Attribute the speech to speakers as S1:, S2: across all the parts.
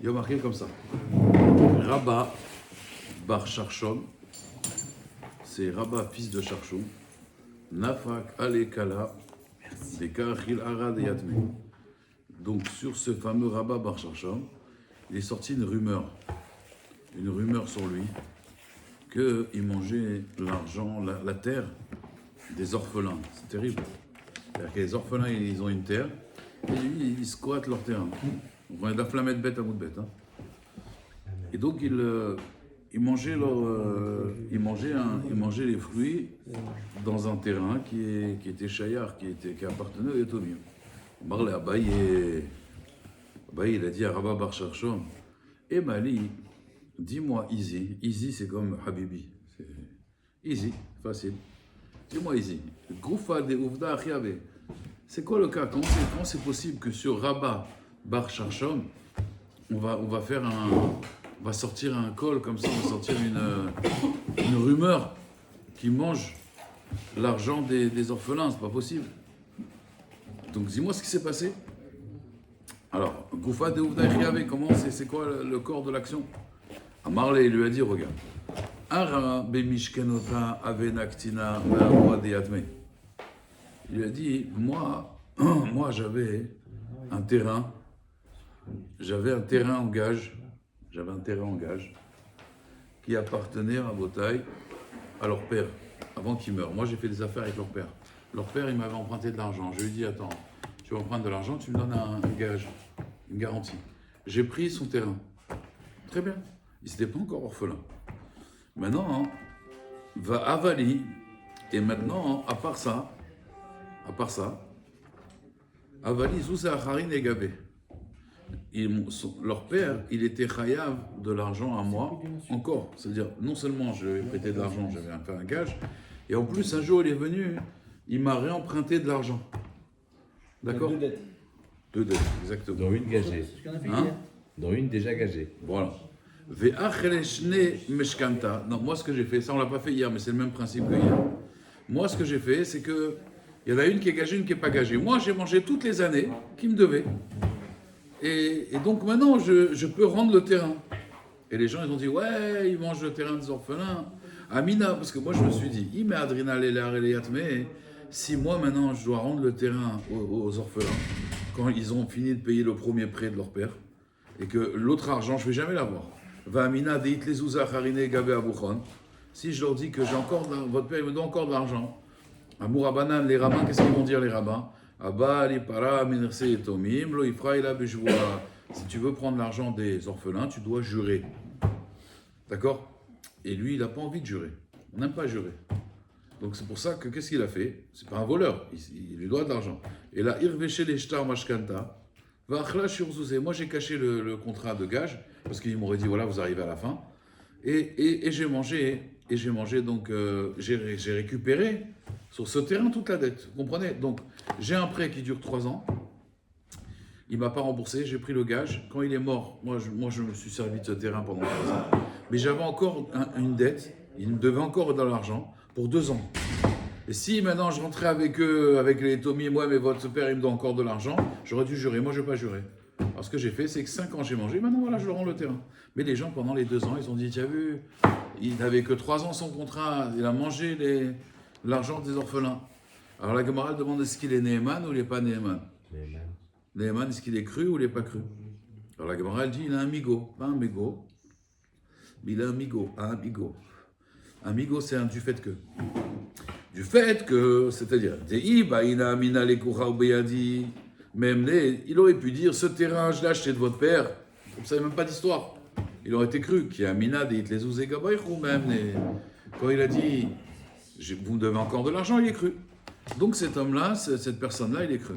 S1: Il y a marqué comme ça. Rabba bar Charchon, c'est Rabba fils de Charchon, Nafak Alekala, Bekachil Arad et Yatme. Donc sur ce fameux Rabba bar Charchon, il est sorti une rumeur sur lui, qu'il mangeait l'argent, la terre des orphelins. C'est terrible. C'est-à-dire que les orphelins, ils ont une terre, et lui, ils squattent leur terrain. On est de la flamette bête à bout de bête. Hein. Et donc, ils mangeaient les fruits dans un terrain qui était chayar, qui appartenait au Yatomim. Marley Abaye, il a dit à Rabba bar Charchon, et Mali, dis-moi easy. Easy, c'est comme Habibi. C'est easy, facile. Dis-moi easy. Goufa de Ouvda Achiabe. C'est quoi le cas? Comment c'est possible que sur Rabba bar Charchon, on va sortir un col comme ça, on va sortir une rumeur qui mange l'argent des orphelins, c'est pas possible. Donc dis-moi ce qui s'est passé. Alors, Goufa de Ouvda Achiabe, comment c'est quoi le corps de l'action? Marley, il lui a dit, regarde, Ara bemishkenota avenaktina roi de Yatme. Il lui a dit, moi j'avais un terrain en gage, qui appartenait à Botaï, à leur père, avant qu'ils meurent. Moi j'ai fait des affaires avec leur père. Leur père, il m'avait emprunté de l'argent. Je lui ai dit, attends, tu vas emprunter de l'argent, tu me donnes un gage, une garantie. J'ai pris son terrain. Très bien. Il n'était pas encore orphelin. Maintenant, va Avali, et maintenant, à part ça, Avali, Zouza, Harin et Gabé. Leur père, il était chayav de l'argent à moi, encore. C'est-à-dire, non seulement je lui ai prêté de l'argent, j'avais fait un gage, et en plus, un jour, il est venu, il m'a réemprunté de l'argent. D'accord? Deux dettes, exactement.
S2: Dont une gagée.
S1: Hein?
S2: Dont une déjà gagée.
S1: Voilà. Non, moi ce que j'ai fait, ça on l'a pas fait hier, mais c'est le même principe que hier. Moi ce que j'ai fait, c'est que il y en a une qui est gagée, une qui est pas gagée. Moi j'ai mangé toutes les années qui me devaient. Et donc maintenant je peux rendre le terrain. Et les gens ils ont dit ouais, ils mangent le terrain des orphelins. Amina, parce que moi je me suis dit, si moi maintenant je dois rendre le terrain aux orphelins, quand ils ont fini de payer le premier prêt de leur père, et que l'autre argent je vais jamais l'avoir. Si je leur dis que j'ai encore votre père il me doit encore de l'argent, Amourabanan, les rabbins, qu'est-ce qu'ils vont dire les rabbins? Si tu veux prendre l'argent des orphelins, tu dois jurer. D'accord? Et lui, il n'a pas envie de jurer. On n'aime pas jurer. Donc c'est pour ça que qu'est-ce qu'il a fait? C'est pas un voleur, il lui doit de l'argent. Et là, Irveche les shtar mashkanta. Moi j'ai caché le contrat de gage parce qu'ils m'auraient dit voilà vous arrivez à la fin et j'ai mangé donc j'ai récupéré sur ce terrain toute la dette, vous comprenez? Donc j'ai un prêt qui dure 3 ans, il m'a pas remboursé, j'ai pris le gage, quand il est mort moi je me suis servi de ce terrain pendant 3 ans, mais j'avais encore une dette, il me devait encore de l'argent pour 2 ans. Et si maintenant je rentrais avec eux, avec les Tommy, moi, mais votre père, il me doit encore de l'argent, j'aurais dû jurer. Moi, je ne vais pas jurer. Alors, ce que j'ai fait, c'est que 5 ans, j'ai mangé. Maintenant, voilà, je leur rends le terrain. Mais les gens, pendant les 2 ans, ils ont dit, tu as vu, il n'avait que 3 ans son contrat, il a mangé l'argent des orphelins. Alors, la Gemara demande, est-ce qu'il est Neeman ou il n'est pas Neeman? Neeman, est-ce qu'il est cru ou il n'est pas cru? Alors, la Gemara, elle dit, il a un migo, pas un mégot. Mais il a un migo, un amigo. Un migo, c'est un du fait que. Du fait que, c'est-à-dire, il aurait pu dire ce terrain, je l'ai acheté de votre père, vous ne savez même pas d'histoire. Il aurait été cru qu'il y a Amina de même. Quand il a dit vous me devez encore de l'argent, il est cru. Donc cet homme-là, cette personne-là, il est cru.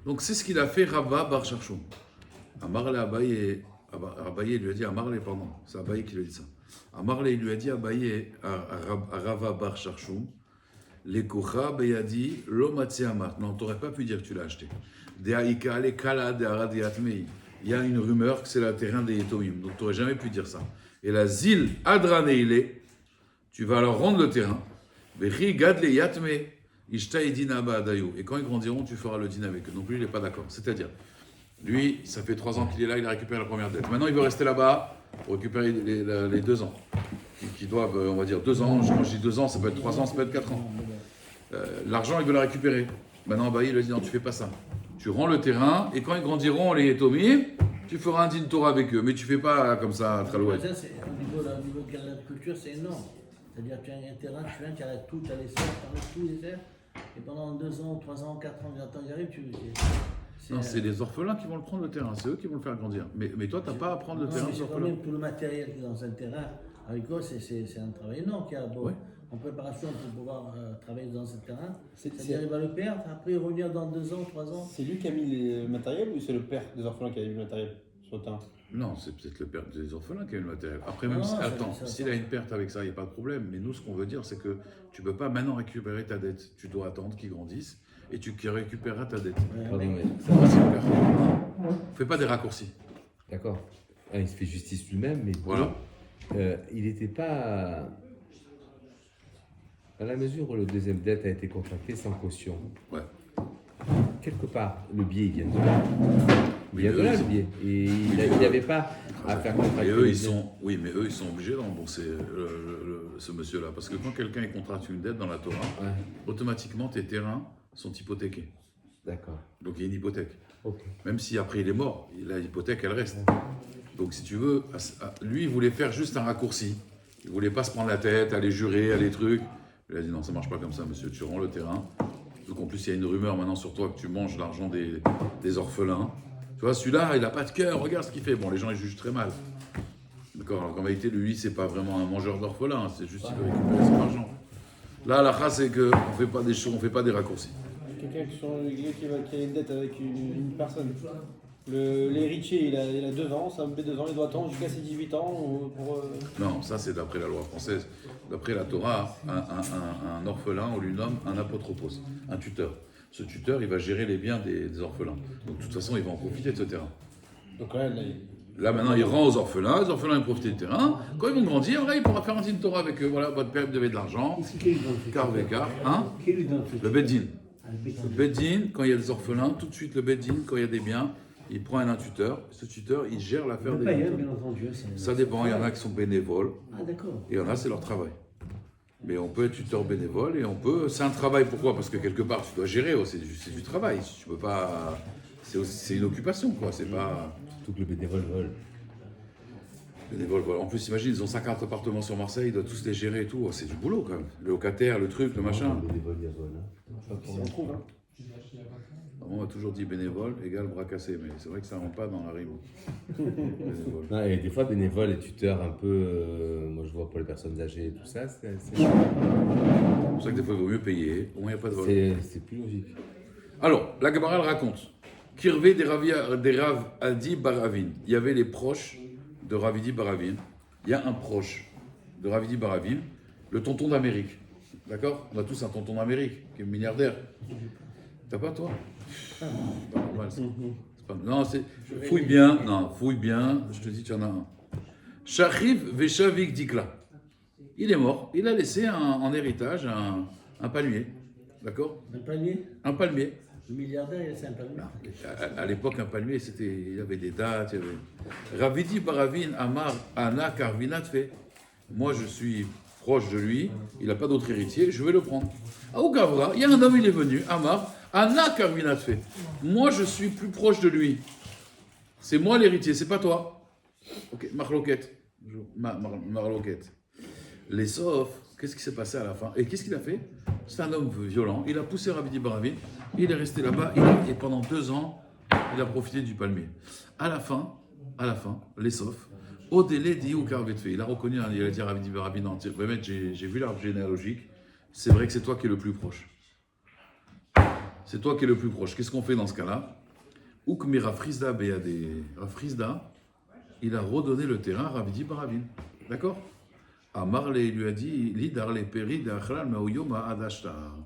S1: Donc c'est ce qu'il a fait Rabba bar Charchon. Abaye lui a dit pardon, c'est Abaye qui lui a dit ça. Amarle lui a dit Abaye à Rabba bar Charchon. Les kocha beyadi lo matziamat. Non, t'aurais pas pu dire que tu l'as acheté. Il y a une rumeur que c'est le terrain des Yetomim. Donc t'aurais jamais pu dire ça. Et la zil adraneile, tu vas leur rendre le terrain. Bechi gadle yatme ishta edina ba'adayu. Et quand ils grandiront, tu feras le dîner avec eux. Donc lui, il n'est pas d'accord. C'est-à-dire, Lui, ça fait 3 ans qu'il est là, il a récupéré la première dette. Maintenant, il veut rester là-bas pour récupérer les 2 ans. Qui doivent, on va dire, 2 ans. Quand je dis 2 ans, ça peut être 3 ans, ça peut être 4 ans. L'argent, il veut la récupérer. Maintenant, bah, il a dit non, tu fais pas ça. Tu rends le terrain, et quand ils grandiront, les Tomim, tu feras un din Torah avec eux. Mais tu fais pas comme ça, à Tralouette.
S2: Au niveau de l'agriculture, c'est énorme. C'est-à-dire que tu as un terrain, tu viens, tu as tout, tu as les serres, tu enlèves tous les serres. Et pendant 2 ans, 3 ans, 4 ans, quand ils arrivent,
S1: Non, c'est les orphelins qui vont le prendre le terrain, c'est eux qui vont le faire grandir. Mais toi, tu n'as pas à prendre le terrain des
S2: c'est quand
S1: orphelins.
S2: même tout le matériel qui est dans un terrain agricole, c'est un travail énorme qu'il y a en préparation pour pouvoir travailler dans ce terrain. C'est-à-dire qu'il va le perdre, après revenir dans 2 ans, 3 ans.
S3: C'est lui qui a mis le matériel ou c'est le père des orphelins qui a mis le matériel sur le terrain?
S1: Non, c'est peut-être le père des orphelins qui a eu le matériel. Après, même si, attends, s'il a une perte avec ça, il n'y a pas de problème. Mais nous, ce qu'on veut dire, c'est que tu ne peux pas maintenant récupérer ta dette. Tu dois attendre qu'ils grandissent et tu récupéreras ta dette.
S4: Pardon, mais
S1: Ça va, c'est clair. Fais pas des raccourcis.
S4: d'accord. Ah, il se fait justice lui-même, mais
S1: Voilà.
S4: il n'était pas. Dans la mesure où le deuxième dette a été contracté sans caution,
S1: Ouais.
S4: quelque part, le biais il vient de là. Il vient de là, le biais. Et il n'avait pas à faire contracter.
S1: Et eux,
S4: le
S1: ils
S4: biais.
S1: sont, oui, mais eux, ils sont obligés de rembourser ce monsieur-là. Parce que quand quelqu'un contracte une dette dans la Torah,
S4: Ouais,
S1: automatiquement, tes terrains sont hypothéqués.
S4: d'accord.
S1: Donc, il y a une hypothèque.
S4: Ok.
S1: Même si après il est mort, la hypothèque, elle reste. Donc, si tu veux, lui, il voulait faire juste un raccourci. Il voulait pas se prendre la tête, aller jurer, aller truc. Il a dit non, ça marche pas comme ça, monsieur. Tu rends le terrain. Donc, en plus, il y a une rumeur maintenant sur toi que tu manges l'argent des orphelins. Tu vois, celui-là, il a pas de cœur. Regarde ce qu'il fait. Bon, les gens, ils jugent très mal. D'accord. Alors qu'en réalité, lui, c'est pas vraiment un mangeur d'orphelins. C'est juste qu'il veut récupérer son argent. Là, la race, c'est qu'on fait pas des choses, on fait pas des raccourcis.
S3: Quelqu'un qui a une dette avec une personne. L'héritier, il a 2 ans, ça me fait 2 ans, il doit attendre jusqu'à ses 18 ans pour.
S1: Non, ça c'est d'après la loi française. D'après la Torah, un orphelin, on lui nomme un apotropos, un tuteur. Ce tuteur, il va gérer les biens des orphelins. Donc de toute façon, il va en profiter de ce terrain.
S3: Donc là,
S1: Là maintenant, il rend aux orphelins, les orphelins ils profitent du terrain. Quand ils vont grandir, là, il pourra faire un din Torah avec eux. Voilà, votre père devait de l'argent, quart vécar, hein. Le Beddin. Le Beddin, quand il y a des orphelins, tout de suite le Beddin, quand il y a des biens, il prend un tuteur. Ce tuteur, il gère l'affaire des biens.
S2: bien entendu.
S1: Ça dépend, il y en a qui sont bénévoles.
S2: Ah, d'accord.
S1: Et il y en a, c'est leur travail. Mais on peut être tuteur bénévole et on peut. C'est un travail, pourquoi? Parce que quelque part, tu dois gérer, c'est du travail. Tu peux pas. C'est une occupation, quoi. C'est pas.
S4: Surtout que le bénévole vole.
S1: Bénévole, voilà. En plus, imagine, ils ont 50 appartements sur Marseille, ils doivent tous les gérer et tout. C'est du boulot, quand même. Le locataire, le truc, le machin.
S4: Le bénévole, il y a vol. Hein.
S3: si on trouve. Hein.
S1: On m'a toujours dit bénévole égale bras cassé, mais c'est vrai que ça ne rentre pas dans la rime. Bénévole.
S4: Non, et des fois, bénévole et tuteur un peu. Moi, je vois pour les personnes âgées et tout ça, c'est
S1: C'est pour ça que des fois, il vaut mieux payer. Au moins, il n'y a pas de vol.
S4: c'est plus logique.
S1: Alors, la Gemara elle raconte Kirvé des Rav Adi Baravin. Il y avait les proches de Ravidi Baravin. Il y a un proche de Ravidi Baravin, le tonton d'Amérique. D'accord? On a tous un tonton d'Amérique qui est milliardaire. T'as pas, toi? Pas normal, ça. C'est pas- Non, c'est. Fouille bien. Non, fouille bien. Je te dis, tu en as un. Shachiv Veshavik Dikla. Il est mort. Il a laissé en héritage un palmier. D'accord?
S2: Un palmier.
S1: Un palmier.
S2: Le milliardaire, il a un palmier.
S1: À l'époque, un palmier, il y avait des dates. Il y avait... Ravidi Baravin Amar Ana Karvinat fait. Moi, je suis proche de lui. Il n'a pas d'autre héritier. Je vais le prendre. À Ougavra, il y a un homme, il est venu. Amar Ana Karvinat fait. Moi, je suis plus proche de lui. C'est moi l'héritier, c'est pas toi. Ok, Marloquette. Marloquette. Les saufs, qu'est-ce qui s'est passé à la fin? Et qu'est-ce qu'il a fait? C'est un homme violent. Il a poussé Ravidi Baravin. Il est resté là-bas. Et pendant 2 ans, il a profité du palmier. À la fin, les saufs, au délai d'Iou Karvetfe, il a reconnu, il a dit à Ravidi Baravin, j'ai vu l'arbre généalogique. C'est vrai que c'est toi qui es le plus proche. C'est toi qui es le plus proche. Qu'est-ce qu'on fait dans ce cas-là? Oukmira Frisda Beyade. Frisda, il a redonné le terrain à Ravidi Baravin. D'accord? À Marley, il lui a dit Lidar les péris d'Achral Maouyoma Adashtar.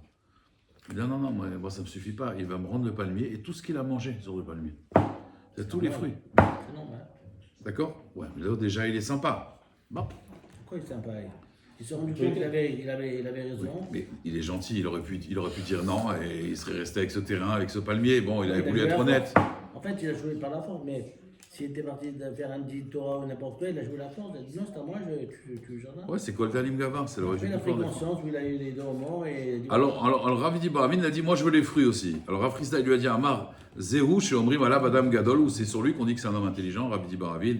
S1: Il dit non, moi ça ne me suffit pas. Il va me rendre le palmier et tout ce qu'il a mangé sur le palmier. C'est tous les fruits.
S2: C'est normal.
S1: D'accord? Ouais, mais là déjà il est sympa. Bon.
S2: Pourquoi il est sympa? Il s'est rendu compte qu'il avait raison.
S1: Mais il est gentil, il aurait pu dire non et il serait resté avec ce terrain, avec ce palmier. Bon, il avait voulu être honnête.
S2: En fait, il a joué par la force, mais s'il était parti de faire un dit Torah ou n'importe quoi, il a joué la force. Il a dit non, c'est à moi, tu joues là.
S1: Ouais, c'est Kol Talim Gavar, c'est le
S2: Après, il a
S1: plus
S2: pris
S1: fort.
S2: conscience où il a eu les deux moments et.
S1: Alors Ravidi Baravin a dit, moi je veux les fruits aussi. Alors Rav Frisda lui a dit, Amar, Zehu, chez Omrim Alab Adam Gadol, ou c'est sur lui qu'on dit que c'est un homme intelligent, Ravidi Baravin.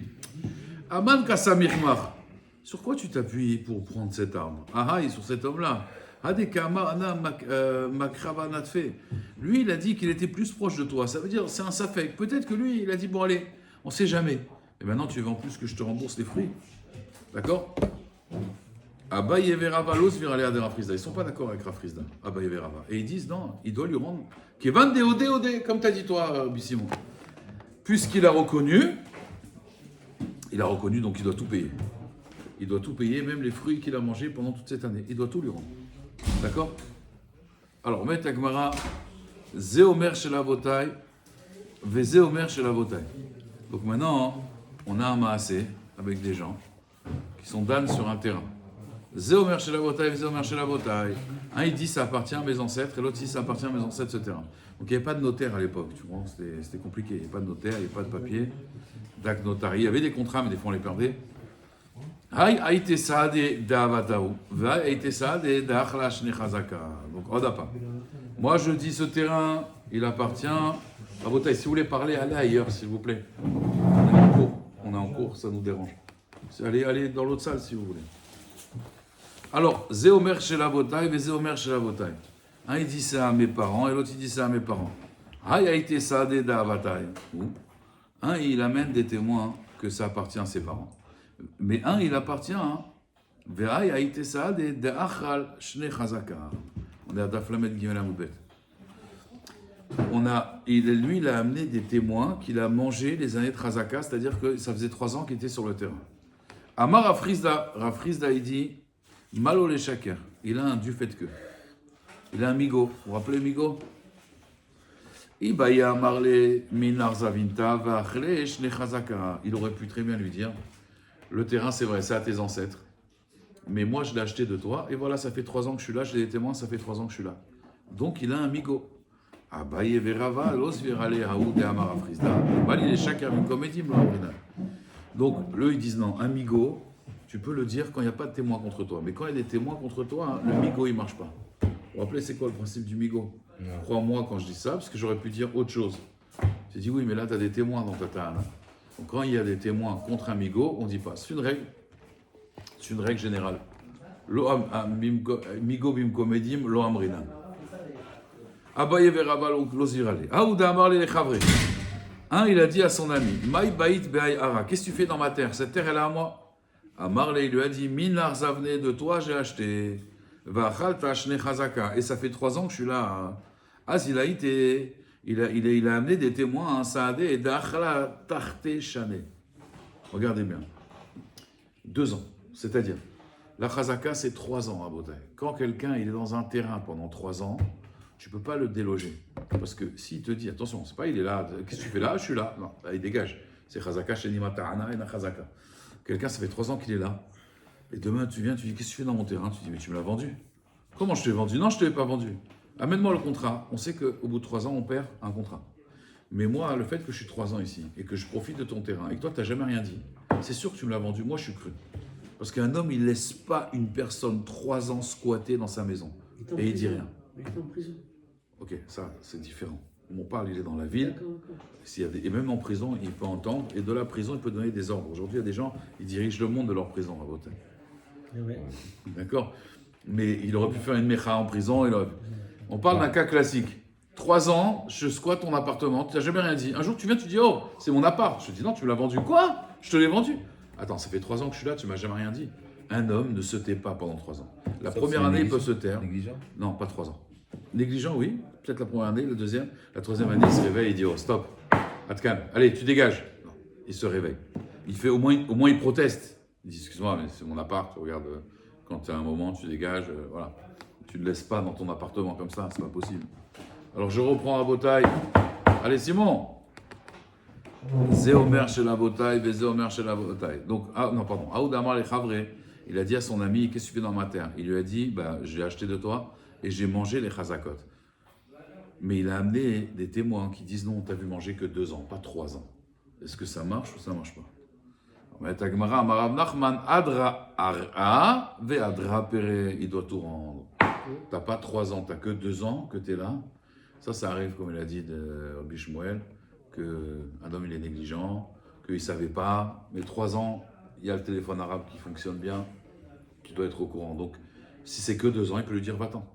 S1: Aman Kassamihmar, sur quoi tu t'appuies pour prendre cette arme? Ah, sur cet homme-là. Lui, il a dit qu'il était plus proche de toi. Ça veut dire, c'est un safek. Peut-être que lui, il a dit, bon allez, on sait jamais. Et maintenant, tu veux en plus que je te rembourse les fruits. D'accord? Abaye et Verava, l'os viralé de Rav Frisda. Ils ne sont pas d'accord avec Rav Frisda. Abaye et Verava. Et ils disent, non, il doit lui rendre. Kevan de Odé, comme tu as dit toi, Bissimon. Puisqu'il a reconnu, donc il doit tout payer. Il doit tout payer, même les fruits qu'il a mangés pendant toute cette année. Il doit tout lui rendre. D'accord? Alors, met Agmara, Zéomer chez la Votaï, Vézéomer chez la Votaï. Donc maintenant, on a un maasé avec des gens qui sont damnés sur un terrain. Zéomer chez la Votaï, Vézéomer chez la Votaï. Un, il dit ça appartient à mes ancêtres, et l'autre dit ça appartient à mes ancêtres ce terrain. Donc il n'y avait pas de notaire à l'époque, tu vois, c'était compliqué. Il n'y avait pas de notaire, il n'y avait pas de papier, d'acte notarié. Il y avait des contrats, mais des fois on les perdait. Donc, moi je dis ce terrain, il appartient à Votaï. Si vous voulez parler, allez ailleurs, s'il vous plaît. On est en cours, ça nous dérange. Allez dans l'autre salle si vous voulez. Alors, Zéomer chez la Votaï, mais Zéomer chez la Votaï. Un il dit ça à mes parents et l'autre il dit ça à mes parents. Un il amène des témoins que ça appartient à ses parents. Mais un, il appartient. On est à Daflamet Gimel Amoudbet. Lui, il a amené des témoins qu'il a mangé les années de Chazaka, c'est-à-dire que ça faisait 3 ans qu'il était sur le terrain. Amar Rafrizda, il dit Malo le Shaker. Il a un du fait que. Il a un migo. Vous vous rappelez migo? Il aurait pu très bien lui dire le terrain, c'est vrai, c'est à tes ancêtres. Mais moi, je l'ai acheté de toi. Et voilà, ça fait 3 ans que je suis là. J'ai des témoins, ça fait 3 ans que je suis là. Donc, il a un migo. Donc, eux, ils disent non, un migo, tu peux le dire quand il n'y a pas de témoins contre toi. Mais quand il y a des témoins contre toi, le migo, il ne marche pas. Vous vous rappelez, c'est quoi le principe du migo? Crois-moi quand je dis ça, parce que j'aurais pu dire autre chose. J'ai dit oui, mais là, tu as des témoins dans ta ta'ana. Donc, quand il y a des témoins contre un migo, on ne dit pas. C'est une règle générale. Migo bimkomedim lo amrina. Abaye veraba lo zirale. Aouda amarle le chavre. Un, il a dit à son ami, Maï baït be'ay ara. Qu'est-ce que tu fais dans ma terre? Cette terre, elle est à moi. Amarle, il lui a dit, Minar zavne, de toi, j'ai acheté. Va'achal ta'ashne chazaka. Et ça fait 3 ans que je suis là. Azilaït et. Il a amené des témoins, Saadé et Dachla Tarte Chané. Regardez bien. 2 ans. C'est-à-dire, la Chazaka, c'est 3 ans à Botaï. Quand quelqu'un il est dans un terrain pendant 3 ans, tu ne peux pas le déloger. Parce que s'il te dit, attention, c'est pas il est là, qu'est-ce que tu fais là? Je suis là. Non, là, il dégage. C'est Chazaka, Shenima Ta'ana et na Chazaka. Quelqu'un, ça fait 3 ans qu'il est là. Et demain, tu viens, tu dis, qu'est-ce que tu fais dans mon terrain? Tu dis, mais tu me l'as vendu. Comment je te l'ai vendu? Non, je ne te l'ai pas vendu. Amène-moi le contrat. On sait qu'au bout de 3 ans, on perd un contrat. Mais moi, le fait que je suis 3 ans ici et que je profite de ton terrain et que toi, tu n'as jamais rien dit, c'est sûr que tu me l'as vendu. Moi, je suis cru. Parce qu'un homme, il ne laisse pas une personne 3 ans squatter dans sa maison. Et il dit rien.
S2: Il est en prison.
S1: Ok, ça, c'est différent. On parle, il est dans la ville. Et même en prison, il peut entendre. Et de la prison, il peut donner des ordres. Aujourd'hui, il y a des gens, ils dirigent le monde de leur prison à Botaï.
S2: Ouais.
S1: D'accord? Mais il aurait pu faire une mécha en prison. On parle d'un cas classique. 3 ans, je squatte ton appartement, tu n'as jamais rien dit. Un jour, tu viens, tu dis, oh, c'est mon appart. Je te dis, non, tu me l'as vendu. Quoi? Je te l'ai vendu. Attends, ça fait 3 ans que je suis là, tu m'as jamais rien dit. Un homme ne se tait pas pendant 3 ans. La première année, il peut se taire.
S4: Négligent?
S1: Non, pas 3 ans. Négligent, oui. Peut-être la première année, la deuxième. La 3e année, il se réveille, il dit, oh, stop. Atkan, allez, tu dégages. Non, il se réveille. Il fait au moins, il proteste. Il dit, excuse-moi, mais c'est mon appart. Regarde, quand tu as un moment, tu dégages. Voilà. Tu ne laisses pas dans ton appartement comme ça, c'est pas possible. Alors je reprends à Botaï. Allez Simon. Zéomer chez la Botaï, Zéomer chez la Botaï. Donc, Aoudamar le Chavre, il a dit à son ami, qu'est-ce que tu fais dans ma terre? Il lui a dit, j'ai acheté de toi et j'ai mangé les chazakot. Mais il a amené des témoins qui disent non, on t'a vu manger que 2 ans, pas 3 ans. Est-ce que ça marche ou ça marche pas? Mais ta Gemara, Marav Nachman, Adra Ar'a, Ve Adra Pere, il doit tout rendre. T'as pas 3 ans, t'as que 2 ans que t'es là. Ça arrive, comme il a dit de Rabbi Shmuel, qu'un homme il est négligent, qu'il ne savait pas, mais 3 ans, il y a le téléphone arabe qui fonctionne bien, tu dois être au courant. Donc, si c'est que 2 ans, il peut lui dire va-t'en.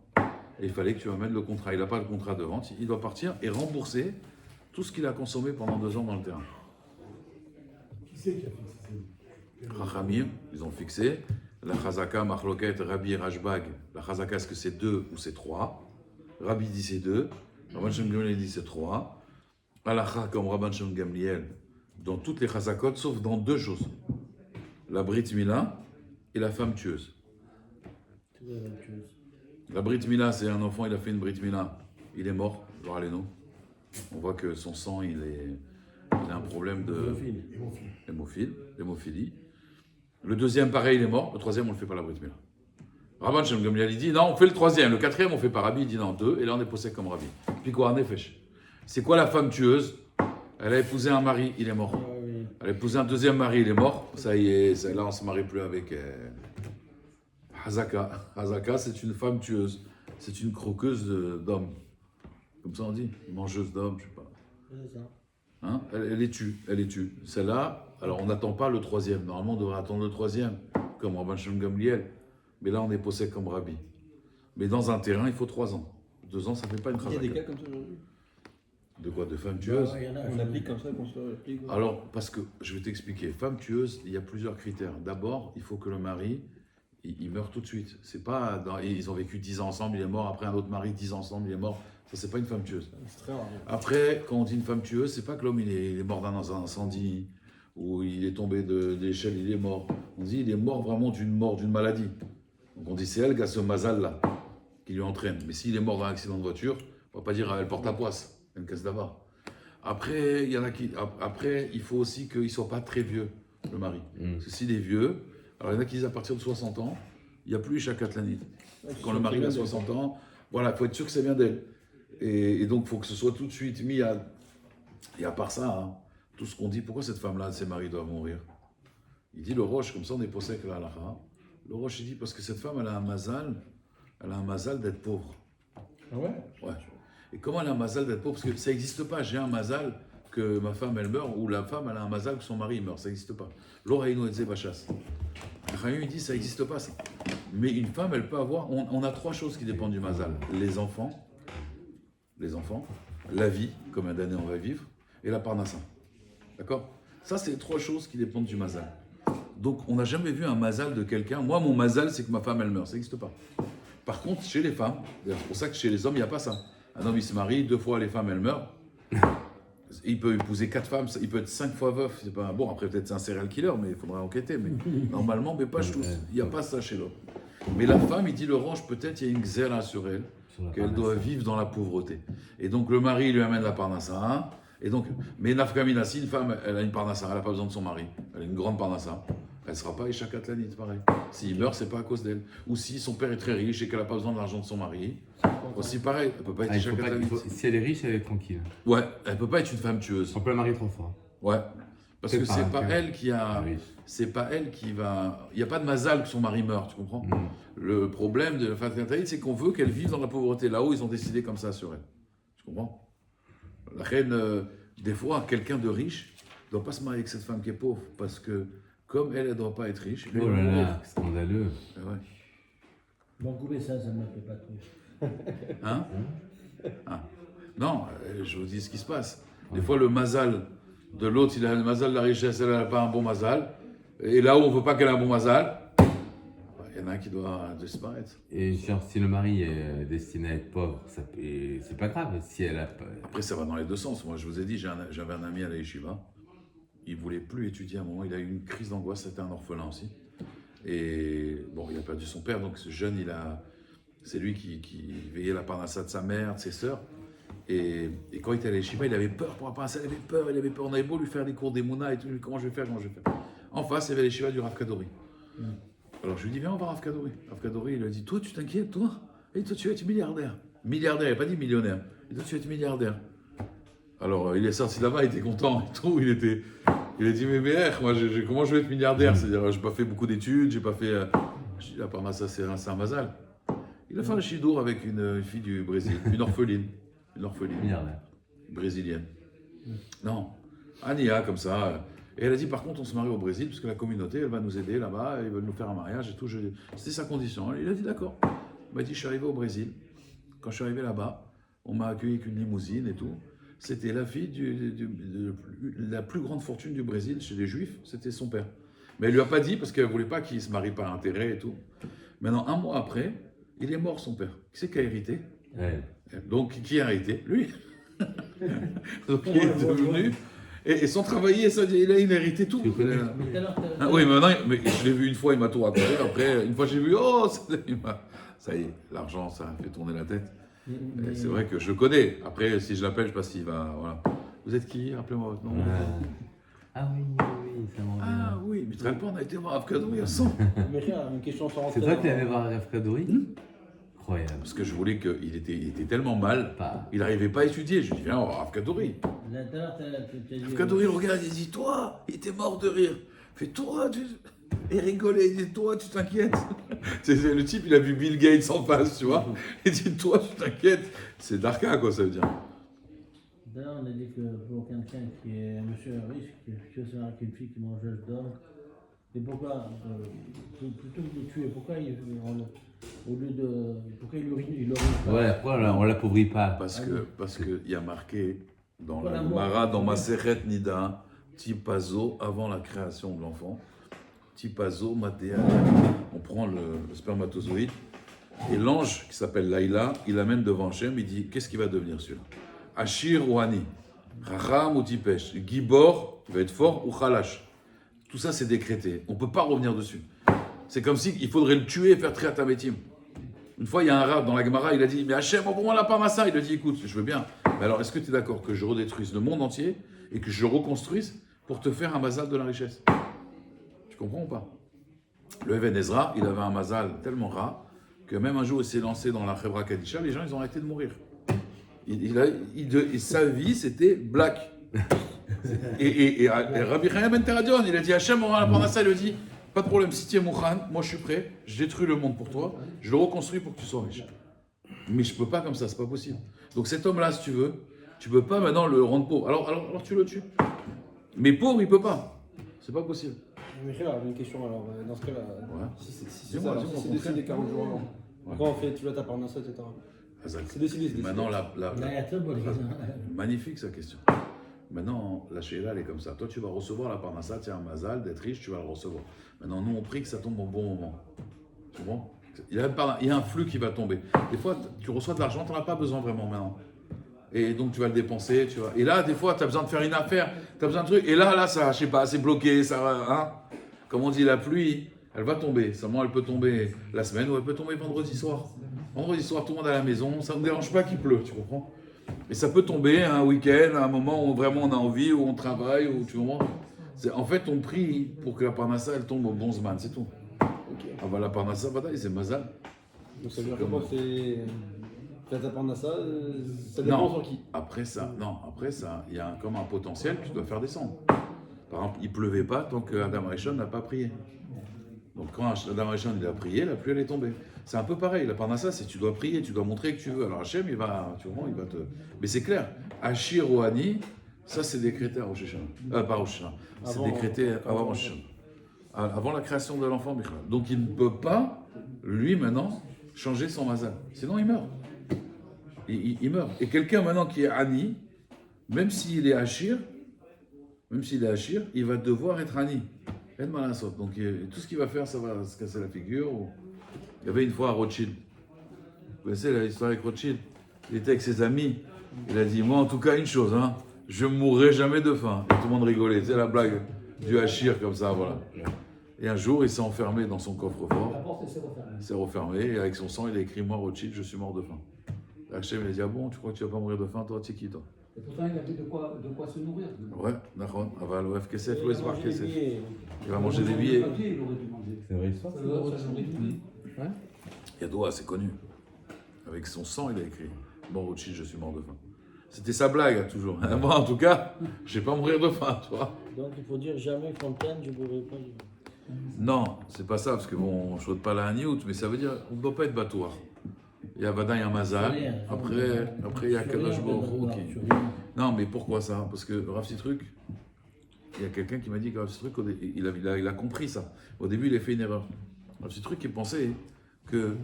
S1: Et il fallait que tu amènes le contrat. Il n'a pas le contrat de vente, il doit partir et rembourser tout ce qu'il a consommé pendant 2 ans dans le terrain.
S5: Qui c'est qui a fixé ça?
S1: Chachamim, ils ont fixé la chazaka, machloket, Rabbi et Rashbag. La chazaka, est-ce que c'est 2 ou c'est 3? Rabbi dit c'est 2, Rabban Shem Gamliel dit c'est 3. Halacha comme Rabban Shem Gamliel, dans toutes les chazakot, sauf dans 2 choses. La Brit Mila et la femme tueuse. La Brit Mila, c'est un enfant, il a fait une Brit Mila, il est mort, genre Aleno. On voit que son sang, il a un problème de hémophilie. Le deuxième, pareil, il est mort. Le troisième, on ne le fait pas la Brit Mila. Rabban Shem Gamliel, il dit non, on fait le troisième. Le quatrième, on fait pas. Rabbi, il dit non, 2. Et là, on est possède comme Rabbi. Puis quoi, nefesh. C'est quoi la femme tueuse? Elle a épousé un mari, il est mort. Elle a épousé un deuxième mari, il est mort. Ça y est, là, on ne se marie plus avec Hazaka. Hazaka, c'est une femme tueuse. C'est une croqueuse d'hommes. Comme ça, on dit. Mangeuse d'hommes, je sais pas.
S2: C'est ça.
S1: Hein, elle les tue. Celle-là, alors on n'attend pas le troisième. Normalement, on devrait attendre le troisième, comme Rabban Shem Gamliel. Mais là, on est possède comme Rabbi. Mais dans un terrain, il faut 3 ans. 2 ans, ça ne fait pas une
S3: Il y a
S1: chazaka.
S3: des cas comme ça aujourd'hui.
S1: De quoi? De femme tueuse?
S2: Ouais, il y en a,
S3: On applique comme ça, qu'on se applique.
S1: Alors, parce que, je vais t'expliquer. Femme tueuse, il y a plusieurs critères. D'abord, il faut que le mari, il meure tout de suite. C'est pas, ils ont vécu 10 ans ensemble, il est mort. Après, un autre mari, 10 ans ensemble, il est mort. Ça, c'est pas une femme tueuse.
S3: C'est très rare.
S1: Après, quand on dit une femme tueuse, c'est pas que l'homme il est mort dans un incendie ou il est tombé de l'échelle, il est mort. On dit il est mort vraiment d'une maladie. Donc on dit c'est elle qui a ce mazal-là, qui lui entraîne. Mais s'il est mort d'un accident de voiture, on va pas dire elle porte la poisse, elle casse d'abord. Après, il faut aussi qu'il soit pas très vieux, le mari. Parce que s'il est vieux, alors il y en a qui disent à partir de 60 ans, il n'y a plus Isha Katlanit. Quand le mari a 60 ans, voilà, il faut être sûr que c'est bien d'elle. Et donc, il faut que ce soit tout de suite mis à... Et à part ça, hein, tout ce qu'on dit, pourquoi cette femme-là, ses maris doivent mourir? Il dit le Roche, comme ça on est possède avec la halakha. Le Roche, il dit parce que cette femme, elle a un mazal d'être pauvre.
S5: Ah ouais?
S1: Ouais. Et comment elle a un mazal d'être pauvre? Parce que ça n'existe pas. J'ai un mazal que ma femme, elle meurt, ou la femme, elle a un mazal que son mari meurt. Ça n'existe pas. L'oreino et bachas. Rahim, il dit ça n'existe pas, ça. Mais une femme, elle peut avoir... On a 3 choses qui dépendent du mazal. Les enfants, la vie, combien d'années on va vivre, et la parnassa. D'accord? Ça, c'est 3 choses qui dépendent du mazal. Donc, on n'a jamais vu un mazal de quelqu'un. Moi, mon mazal, c'est que ma femme, elle meurt. Ça n'existe pas. Par contre, chez les femmes, c'est pour ça que chez les hommes, il n'y a pas ça. Un homme, il se marie, 2 fois, les femmes, elles meurent. Il peut épouser 4 femmes, il peut être 5 fois veuf. C'est pas... Bon, après, peut-être c'est un serial killer, mais il faudra enquêter. Mais normalement, mais pas tous. Il n'y a pas ça chez l'homme. Mais la femme, il dit le range, peut-être il y a une xéra sur elle, qu'elle doit vivre dans la pauvreté. Et donc le mari il lui amène la parnassa. Et donc, mais nafkamina, si une femme elle a une parnassa, elle n'a pas besoin de son mari, elle a une grande parnassa, elle ne sera pas Isha Katlanit, pareil. S'il meurt, c'est pas à cause d'elle. Ou si son père est très riche et qu'elle n'a pas besoin de l'argent de son mari, aussi pareil, elle ne peut pas être Isha Katlanit.
S4: Si elle est riche, elle est tranquille.
S1: Ouais, elle ne peut pas être une femme tueuse.
S4: On peut la marier 3 fois.
S1: Ouais. Parce que c'est pas elle qui a.
S4: Ah oui.
S1: C'est pas elle qui va. Il n'y a pas de mazal que son mari meurt, tu comprends? Le problème de la femme Katlanit, c'est qu'on veut qu'elle vive dans la pauvreté. Là-haut, ils ont décidé comme ça sur elle. Tu comprends? La reine, des fois, quelqu'un de riche ne doit pas se marier avec cette femme qui est pauvre. Parce que, comme elle ne doit pas être riche.
S4: Oh là là, scandaleux.
S1: Ouais.
S2: Bon, coupez ça ne me fait pas trop.
S1: Hein? Ah. Non, je vous dis ce qui se passe. Des fois, le mazal de l'autre, il a le mazal de la richesse, elle n'a pas un bon mazal. Et là où on ne veut pas qu'elle ait un bon mazal, il y en a un qui doit disparaître.
S4: Et genre, si le mari est destiné à être pauvre, c'est pas grave. Si elle a pas...
S1: Après, ça va dans les 2 sens. Moi, je vous ai dit, j'avais un ami à la yeshiva. Il ne voulait plus étudier à un moment. Il a eu une crise d'angoisse. C'était un orphelin aussi. Et bon, il a perdu son père. Donc, ce jeune, c'est lui qui veillait la parnassa de sa mère, de ses sœurs. Et quand il était à la yeshiva, il avait peur pour la parnassa. Il avait peur. On avait beau lui faire des cours d'Emouna et tout. Comment je vais faire? En face, il y avait la yeshiva du Rav Kadori. Alors, je lui dis, viens, on va Rav Kadori. Rav Kadori, il lui a dit, toi, tu t'inquiètes, toi? Et toi, tu vas être milliardaire. milliardaire, il n'a pas dit millionnaire. Il dit, tu vas être milliardaire. Alors, il est sorti là-bas, il était content et tout. Il a dit, mais moi, comment je vais être milliardaire? C'est-à-dire, je n'ai pas fait beaucoup d'études, j'ai pas fait. Je dis, la Parnassa, c'est un mazal. Il a fait un chidour avec une fille du Brésil, une orpheline.
S4: Milliardaire.
S1: Brésilienne. Non, Ania, comme ça. Et elle a dit, par contre, on se marie au Brésil, parce que la communauté, elle va nous aider là-bas, ils veulent nous faire un mariage et tout. C'était sa condition. Il a dit, d'accord. Il m'a dit, je suis arrivé au Brésil. Quand je suis arrivé là-bas, on m'a accueilli avec une limousine et tout. C'était la fille de la plus grande fortune du Brésil chez les Juifs, c'était son père. Mais elle lui a pas dit, parce qu'elle ne voulait pas qu'il se marie par intérêt et tout. Maintenant, un mois après, il est mort, son père. Qui c'est qui a hérité?
S4: Ouais.
S1: Donc, qui a hérité? Lui. Donc, il est devenu... Et sans travailler, il a hérité tout.
S2: Mais tout à l'heure,
S1: Ah, oui, mais maintenant, je l'ai vu une fois, il m'a tout raconté. Après, une fois, j'ai vu, oh, ça y est, l'argent, ça a fait tourner la tête. Et c'est vrai que je le connais. Après, si je l'appelle, je sais pas s'il va... Voilà. Vous êtes qui? Rappelez-moi votre nom.
S4: Ah oui, ça m'en revient.
S1: Ah oui, mais très pas, on a été voir Afkadouri à 100.
S3: Mais rien, une question sans rentrer.
S4: C'est toi qui
S3: dans-
S4: l'avais voir Rav Kadouri? Incroyable.
S1: Parce que je voulais qu'il était tellement mal,
S4: Pas.
S1: il n'arrivait pas à étudier. Je lui ai dit, viens, on va voir Afkadouri.
S2: là, tout à l'heure, t'as dit.
S1: Afkadouri le regarde, il dit, toi, il était mort de rire. Fais toi, tu... Et rigolait, il dit, toi, tu t'inquiètes. Le type, il a vu Bill Gates en face, tu vois. Il dit, toi, tu t'inquiètes. C'est Darka, quoi, ça veut dire.
S2: D'ailleurs, on a dit que pour quelqu'un qui est un monsieur riche, qui veut se marier avec une fille qui mange l'œuf d'or, et pourquoi, plutôt que de tuer, pourquoi au lieu de. Pourquoi il urine pas?
S4: Ouais, pourquoi on l'appauvrit pas?
S1: Parce que il y a marqué dans
S2: Voilà,
S1: la
S2: moi.
S1: Gemara, dans Maseret Nida, Tipazo, avant la création de l'enfant, Tipazo, Matéa, on prend le spermatozoïde, et l'ange qui s'appelle Laïla, il l'amène devant Hachem, il dit, qu'est-ce qui va devenir celui-là? Achir ou Ani, Racham ou Tipesh, Gibor, il va être fort ou Khalash. Tout ça, c'est décrété. On ne peut pas revenir dessus. C'est comme si il faudrait le tuer et faire triat amétim. Une fois, il y a un rab dans la Gemara, il a dit, mais Hachem, pour moi, la parnassa. Il a dit, écoute, je veux bien. Mais alors, est-ce que tu es d'accord que je redétruise le monde entier et que je reconstruise pour te faire un mazal de la richesse? Tu comprends ou pas? Le Even Ezra, il avait un mazal tellement rare que même un jour, il s'est lancé dans la Chevra Kadisha, les gens, ils ont arrêté de mourir. Sa vie, c'était black. Et Rabbi Chaim Ben Teradion, il a dit, Hachem, on va la parnassa. Il lui a dit, pas de problème, si tu es Mouchan, moi je suis prêt, je détruis le monde pour toi, je le reconstruis pour que tu sois riche. Mais je peux pas comme ça, c'est pas possible. Donc cet homme-là, si tu veux, tu peux pas maintenant le rendre pauvre. Alors tu le tues. Mais pauvre, il peut pas. C'est pas possible.
S3: Mais rien, une question alors, dans ce cas-là.
S1: Ouais.
S3: Si c'est
S1: Dis-moi,
S3: ça,
S1: dis-moi,
S3: si c'est
S1: au contraire.
S3: décidé 40 jours avant.
S1: Ouais.
S3: Quand on fait, tu vas ta parnassa, etc.
S1: Hazak.
S3: C'est décidé, c'est décidé.
S1: Maintenant,
S2: Là, il y a très bonne raison.
S1: magnifique sa question. Maintenant, la Sheila, elle est comme ça. Toi, tu vas recevoir la parnassa, tu as un mazal, d'être riche, tu vas le recevoir. Maintenant, nous, on prie que ça tombe au bon moment. Tu comprends? Il y a un flux qui va tomber. Des fois, tu reçois de l'argent, tu n'en as pas besoin vraiment maintenant. Et donc, tu vas le dépenser, tu vois. Et là, des fois, tu as besoin de faire une affaire, tu as besoin de trucs. Et là, ça, je sais pas, c'est bloqué, ça va, hein. Comme on dit, la pluie, elle va tomber. Seulement, elle peut tomber la semaine ou elle peut tomber vendredi soir. Vendredi soir, tout le monde à la maison, ça ne me dérange pas qu'il pleuve, tu comprends? Et ça peut tomber un week-end, à un moment où vraiment on a envie, où on travaille, où tu comprends? En fait, on prie pour que la parnassa, elle tombe au bon zman, c'est tout.
S3: Ok.
S1: Ah bah la parnassa, c'est mazal.
S3: Donc ça veut dire que
S1: Comme-
S3: moi, faire ta parnassa, ça dépend
S1: Non.
S3: sur qui.
S1: Après ça, il y a comme un potentiel que tu dois faire descendre. Par exemple, il pleuvait pas tant que Adam Rishon n'a pas prié. Donc quand Adam Rishon il a prié, la pluie elle est tombée. C'est un peu pareil, la parnassa, c'est tu dois prier, tu dois montrer que tu veux. Alors Hachem, il va te... Mais c'est clair, Achir ou Ani, ça c'est décrété à Rosh Hashanah. Pas Rosh Hashanah, c'est
S3: Avant-
S1: décrété avant Rosh Hashanah. Avant la création de l'enfant, Michal. Donc il ne peut pas, lui maintenant, changer son mazal. Sinon il meurt. Il meurt. Et quelqu'un maintenant qui est Ani, même s'il est Achir, il va devoir être Ani. Donc tout ce qu'il va faire, ça va se casser la figure. Il y avait une fois à Rothschild. Vous connaissez l'histoire avec Rothschild? Il était avec ses amis. Il a dit, moi en tout cas une chose, hein, je ne mourrai jamais de faim. Et tout le monde rigolait. C'est la blague du Hachir comme ça, voilà. Et un jour, il s'est enfermé dans son coffre-fort.
S5: La porte s'est refermée.
S1: Il s'est refermé et avec son sang, il a écrit, moi Rothschild, je suis mort de faim. Hachem, il a dit, ah bon, tu crois que tu vas pas mourir de faim, toi, tu sais qui, toi?
S5: Et pourtant, il avait de quoi se nourrir.
S1: Ouais, d'accord. Aval, OF, Kesef,
S3: Il
S1: Louis,
S3: va
S1: Bar,
S3: manger des
S1: Kesef.
S3: billets.
S1: Il va manger des billets.
S5: Papier, il aurait dû manger.
S4: C'est une vraie histoire.
S5: Ça nourrit tout.
S1: Yadoua, c'est connu. Avec son sang, il a écrit « Bon, Rothschild, je suis mort de faim ». C'était sa blague, toujours. Moi, en tout cas, je vais pas mourir de faim, tu vois.
S2: Donc il faut dire jamais Fontaine, je ne mourrai pas.
S1: Non, c'est pas ça, parce que bon, on ne saute pas la haniout, mais ça veut dire on ne doit pas être batouar. Il y a Vada, il y a Mazal. Après, il y a Kadosh Baruch Hu qui... Non, mais pourquoi ça? Parce que Rav Citruc, il y a quelqu'un qui m'a dit que Rav Citruc, il a compris ça. Au début, il a fait une erreur. Rav Citruc, il pensait que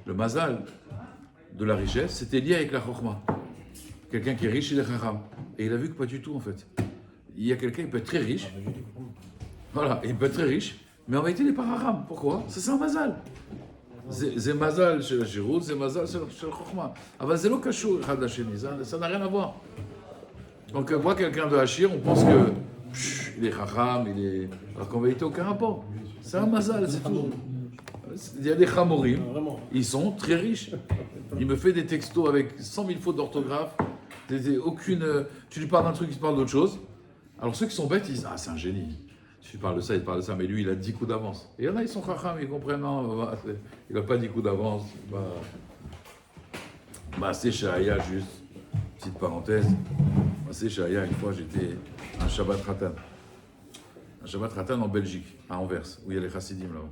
S1: le Mazal de la richesse, c'était lié avec la Chokhmah. Quelqu'un qui est riche, il est Chacham. Et il a vu que pas du tout, en fait. Il y a quelqu'un qui peut être très riche. Voilà, il peut être très riche, mais en réalité, il n'est pas Chacham. Pourquoi? C'est un Mazal. C'est Mazal chez la Shirout, c'est Mazal chez la Chokhmah. Ah, c'est le Kachou, ça n'a rien à voir. Donc, on voit quelqu'un de Hachir, on pense que il est Chacham, il est. Alors qu'en vérité, aucun rapport. C'est un Mazal, c'est tout. Il y a des Chamorim, ils sont très riches. Il me fait des textos avec 100 000 fautes d'orthographe, aucune. Tu lui parles d'un truc, il te parle d'autre chose. Alors ceux qui sont bêtes, ils disent ah, c'est un génie. Tu lui parles de ça, il te parle de ça, mais lui, il a 10 coups d'avance. Et il y en a, ils sont Chacham, ils comprennent, non, il n'a pas 10 coups d'avance. C'est Shahaya, juste, petite parenthèse. C'est Shahaya, une fois, j'étais à un Shabbat Ratan. Un Shabbat Ratan en Belgique, à Anvers, où il y a les Chassidim là-bas.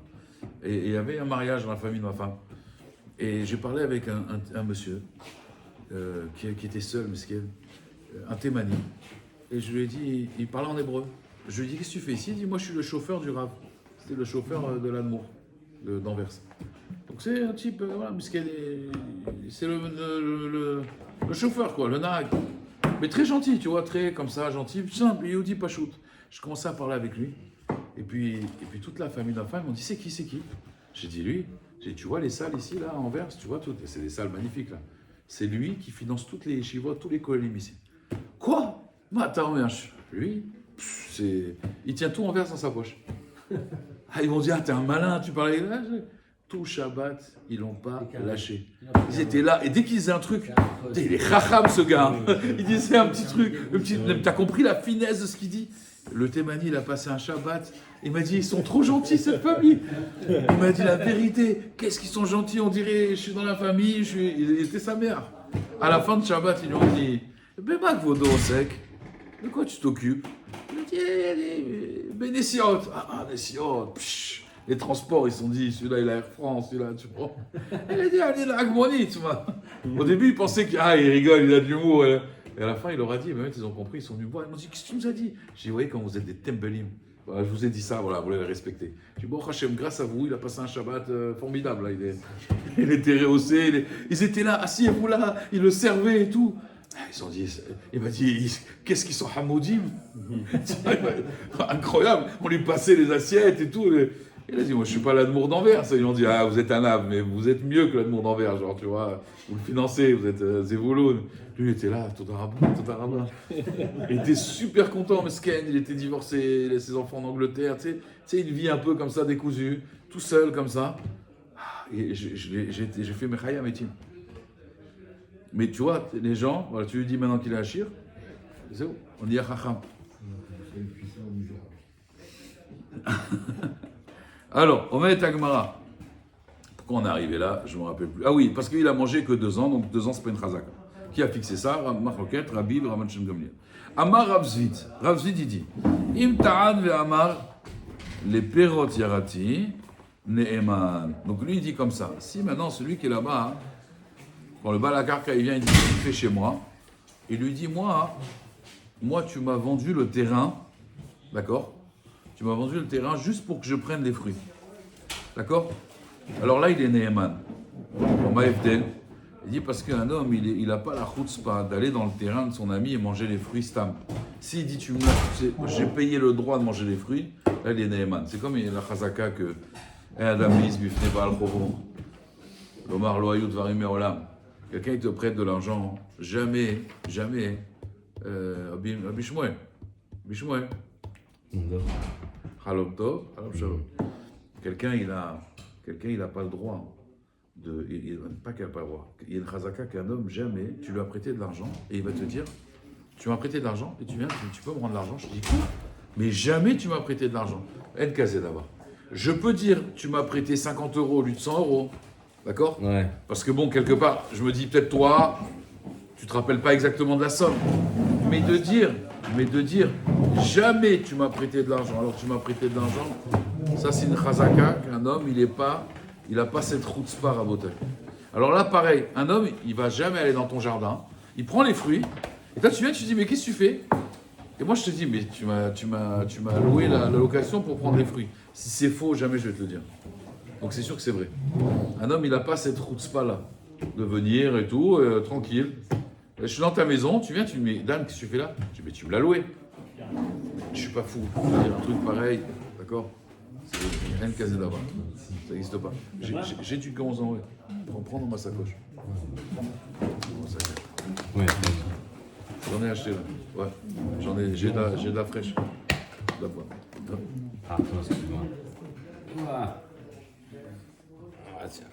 S1: Et il y avait un mariage dans la famille de ma femme. Et j'ai parlé avec un monsieur qui était seul, un Thémani. Et je lui ai dit, il parlait en hébreu. Je lui ai dit, qu'est-ce que tu fais ici? Il dit, moi je suis le chauffeur du Rav. C'était le chauffeur de l'Admour, d'Anvers. Donc c'est un type, voilà, c'est le chauffeur, quoi, le nag. Mais très gentil, tu vois, très comme ça, gentil, simple, Yehudi Pachout. Je commençais à parler avec lui. Et puis toute la famille de ma femme m'ont dit, c'est qui? J'ai dit, lui. J'ai dit, tu vois les salles ici, là, à Anvers, tu vois toutes, c'est des salles magnifiques, là. C'est lui qui finance toutes les yeshivot, tous les kohalim ici. Quoi? Mais attends, mais lui, il tient tout Anvers dans sa poche. Ah, ils m'ont dit, ah, t'es un malin, tu parlais. Tout Shabbat, ils l'ont pas lâché. Ils étaient là, et dès qu'ils disaient un truc, il est chacham ce gars. Il disait un petit truc, t'as compris la finesse de ce qu'il dit? Le Thémani, il a passé un Shabbat. Il m'a dit, ils sont trop gentils, cette famille. Il m'a dit la vérité. Qu'est-ce qu'ils sont gentils? On dirait, je suis dans la famille, il était sa mère. À la fin de Shabbat, ils lui ont dit, Bémak Vodo sec, de quoi tu t'occupes? Il a dit, Bénéciot. Ah, Néciot. Les transports, ils se sont dit, celui-là, il a Air France, celui-là, tu vois. Il a dit, allez, la Agmoni, tu vois. Au début, il pensait qu'il rigole, il a de l'humour. Et à la fin, il leur a dit, mais ils ont compris, ils sont venus voir. Ils m'ont dit, qu'est-ce que tu nous as dit? J'ai dit, vous voyez, quand vous êtes des tembelim, voilà, je vous ai dit ça, voilà, vous l'avez respecté. J'ai dit, bon, Hachem, grâce à vous, il a passé un Shabbat formidable. Là, il était rehaussé, ils étaient là, asseyez-vous là, ils le servaient et tout. Ils ont dit, il m'a dit, qu'est-ce qu'ils sont hamoudim? Incroyable, on lui passait les assiettes et tout. Il a dit, moi je suis pas l'Admour d'Anvers. Ils lui ont dit, ah vous êtes un ave, mais vous êtes mieux que l'Admour d'Anvers, genre tu vois, vous le financez, vous êtes Zevouloun. Lui il était là, tout arabe. Il était super content, mesken, il était divorcé, il a ses enfants en Angleterre, tu sais, une vie un peu comme ça, décousue, tout seul comme ça. Et j'ai fait mes chaya metim. Mais tu vois, les gens, voilà, tu lui dis maintenant qu'il est Hachir, c'est où? On dit à Chacham.
S5: C'est une puissance misérable.
S1: Alors, on va être à Gemara. Pourquoi on est arrivé là? Je ne me rappelle plus. Ah oui, parce qu'il a mangé que 2 ans, donc 2 ans c'est pas une chazaka. Qui a fixé ça? Machloket, Rabbi, Raman Shem Gamliel. Amar Rav Zvid. Rav Zvid il dit Im ta'an ve amar les perot yarati ne'eman. Donc lui il dit comme ça. Si maintenant celui qui est là-bas, quand le balakarka il vient, il dit qu'est-ce que tu fais chez moi? Il lui dit moi tu m'as vendu le terrain, d'accord? Tu m'as vendu le terrain juste pour que je prenne les fruits. D'accord? Alors là, il est Neheman. Pour Maïfdel, il dit parce qu'un homme, il n'a pas la chutzpah d'aller dans le terrain de son ami et manger les fruits stam. S'il dit, j'ai payé le droit de manger les fruits, là, il est Neheman. C'est comme la chazaka que Adam Lis bifne Baal Chovo, l'Omar Loayut Varim Olam. Quelqu'un, il te prête de l'argent, jamais, Abishmoel. Halom Tov, Halom Shalom. Quelqu'un, il a pas le droit pas qu'il n'a pas le droit. Il y a une chazaka qu'un homme, jamais, tu lui as prêté de l'argent et il va te dire, tu m'as prêté de l'argent et tu viens, tu peux me rendre l'argent. Je dis quoi? Mais jamais tu m'as prêté de l'argent. En casé d'abord. Je peux dire, tu m'as prêté 50 € au lieu de 100 €. D'accord?
S4: Ouais.
S1: Parce que bon, quelque part, je me dis peut-être toi, tu te rappelles pas exactement de la somme. Mais de dire, jamais tu m'as prêté de l'argent, alors tu m'as prêté de l'argent, ça c'est une chazaka qu'un homme, il a pas cette chutzpah rabotai. Alors là, pareil, un homme, il va jamais aller dans ton jardin, il prend les fruits, et toi tu viens, tu dis, mais qu'est-ce que tu fais? Et moi je te dis, mais tu m'as loué la location pour prendre les fruits. Si c'est faux, jamais je vais te le dire. Donc c'est sûr que c'est vrai. Un homme, il n'a pas cette chutzpah là, de venir et tout, tranquille. Je suis dans ta maison, tu viens, tu me dis, Dan, qu'est-ce que tu fais là? Je dis, mais tu me l'as loué. Je suis pas fou. Je veux dire un truc pareil, d'accord? C'est rien de casé là-bas. Ça n'existe pas. J'ai du gant en vrai. Prends dans ma sacoche. Mon sac.
S4: Ouais.
S1: J'en ai acheté là. Ouais. J'ai de la fraîche. De la boîte.
S4: Ah, toi, excuse-moi. Ah, tiens.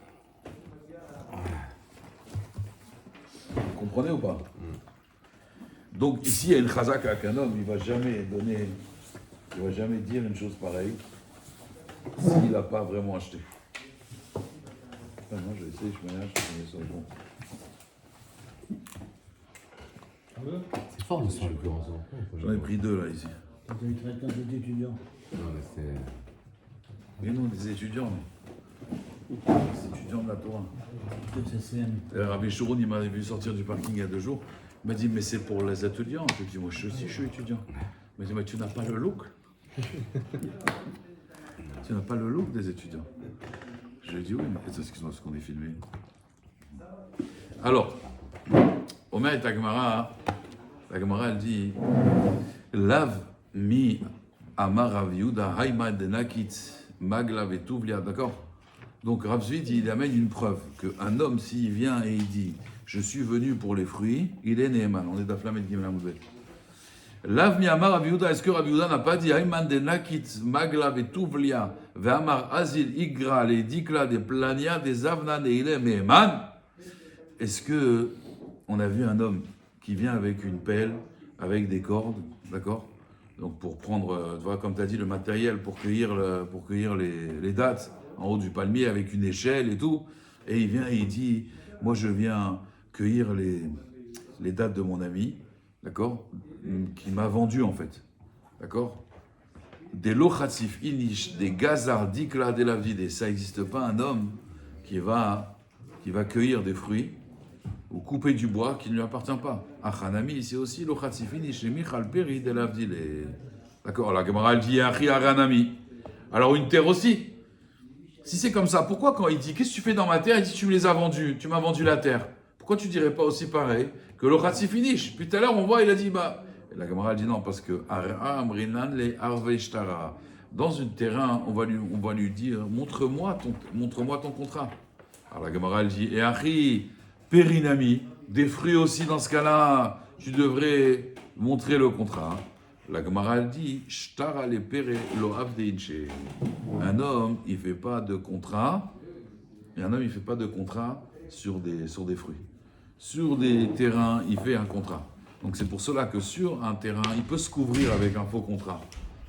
S1: Vous comprenez ou pas? Donc ici, il y a une chazaka qu'un homme, il va jamais dire une chose pareille s'il n'a pas vraiment acheté. Ah non, je vais essayer, je ménage, je mets ça au bon.
S4: C'est fort le son, le grand son.
S1: J'en ai pris 2 là ici.
S2: Vous avez traité un peu d'étudiants.
S4: Non, mais c'est.
S1: Mais non, des étudiants. Des étudiants de la Torah.
S2: Peut-être CCM.
S1: Rabbi Shouroun, il m'a vu sortir du parking il y a 2 jours. Il m'a dit, mais c'est pour les étudiants. Je lui ai dit, moi je suis étudiant. Il m'a dit, mais tu n'as pas le look. Tu n'as pas le look des étudiants. Je lui ai dit, oui, mais excuse-moi, parce qu'on est filmé. Alors, Omer et Agmara, la Gemara, elle dit, Lav mi amar Rav Yehuda haïma denakit magla vetuvlia, d'accord? Donc Rav Zvid, il amène une preuve qu'un homme, s'il vient et il dit « Je suis venu pour les fruits », il est Neheman. On est d'Aflam et de Gimel Amoudbet. Lav mi amar Rav Yehuda, est-ce que Rav Yehuda n'a pas dit « Haïman denakit magla vetuvlia ve'amar azil igra le dikla de plania des avnan et il est Neheman » Est-ce que on a vu un homme qui vient avec une pelle, avec des cordes, d'accord? Donc pour prendre, tu vois, comme tu as dit, le matériel pour cueillir les dattes en haut du palmier avec une échelle et tout. Et il vient et il dit, moi je viens cueillir les dattes de mon ami, d'accord? Qui m'a vendu en fait, d'accord? Des lochatzif inish, des gazar dikla de la vide. Ça n'existe pas un homme qui va cueillir des fruits ou couper du bois qui ne lui appartient pas. Achanami, c'est aussi lochatzif inish, michal peri de la vide. D'accord, la Gemara elle dit Achi Aranami. Alors une terre aussi. Si c'est comme ça, pourquoi quand il dit qu'est-ce que tu fais dans ma terre, il dit tu me les as vendus, tu m'as vendu la terre. Pourquoi tu dirais pas aussi pareil que le Khatsi finish? Puis tout à l'heure on voit, il a dit bah. Et la Gemara dit non parce que dans un terrain on va lui dire montre-moi ton contrat. Alors la Gemara elle dit et Achi Perinami, des fruits aussi dans ce cas-là, tu devrais montrer le contrat. La Gemara dit Shtara le pere lo avdeinche. Un homme, il fait pas de contrat. Et un homme, il fait pas de contrat sur des fruits. Sur des terrains, il fait un contrat. Donc c'est pour cela que sur un terrain, il peut se couvrir avec un faux contrat.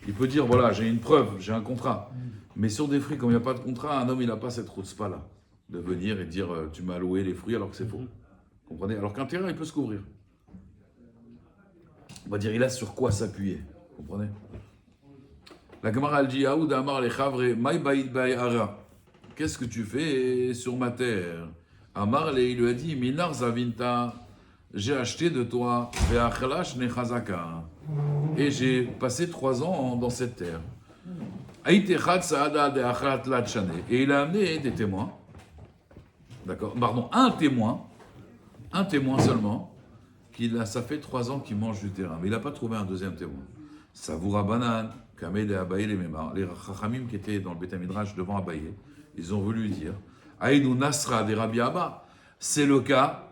S1: Il peut dire voilà, j'ai une preuve, j'ai un contrat. Mais sur des fruits, comme il n'y a pas de contrat, un homme, il n'a pas cette chutzpah là de venir et dire tu m'as loué les fruits alors que c'est faux. Vous comprenez? Alors qu'un terrain, il peut se couvrir. On va dire, il a sur quoi s'appuyer. Vous comprenez? La Gemara elle dit Aoud Amar le Chavre, Maï Baïd Baï Ara. Qu'est-ce que tu fais sur ma terre? Amar il lui a dit Minar Zavinta, j'ai acheté de toi, Ve'achlash Nechazaka. Et j'ai passé 3 ans dans cette terre. Aïtechat Saada de Achlat Latchane. Et il a amené des témoins. D'accord? Pardon, un témoin seulement. Ça fait 3 ans qu'il mange du terrain, mais il n'a pas trouvé un deuxième témoin. Savoura Banan, Kamel et Abaye les Mémar, les Chachamim qui étaient dans le Beth Midrash devant Abaye, ils ont voulu dire Aïnou Nasra des Rabbi Abba. C'est le cas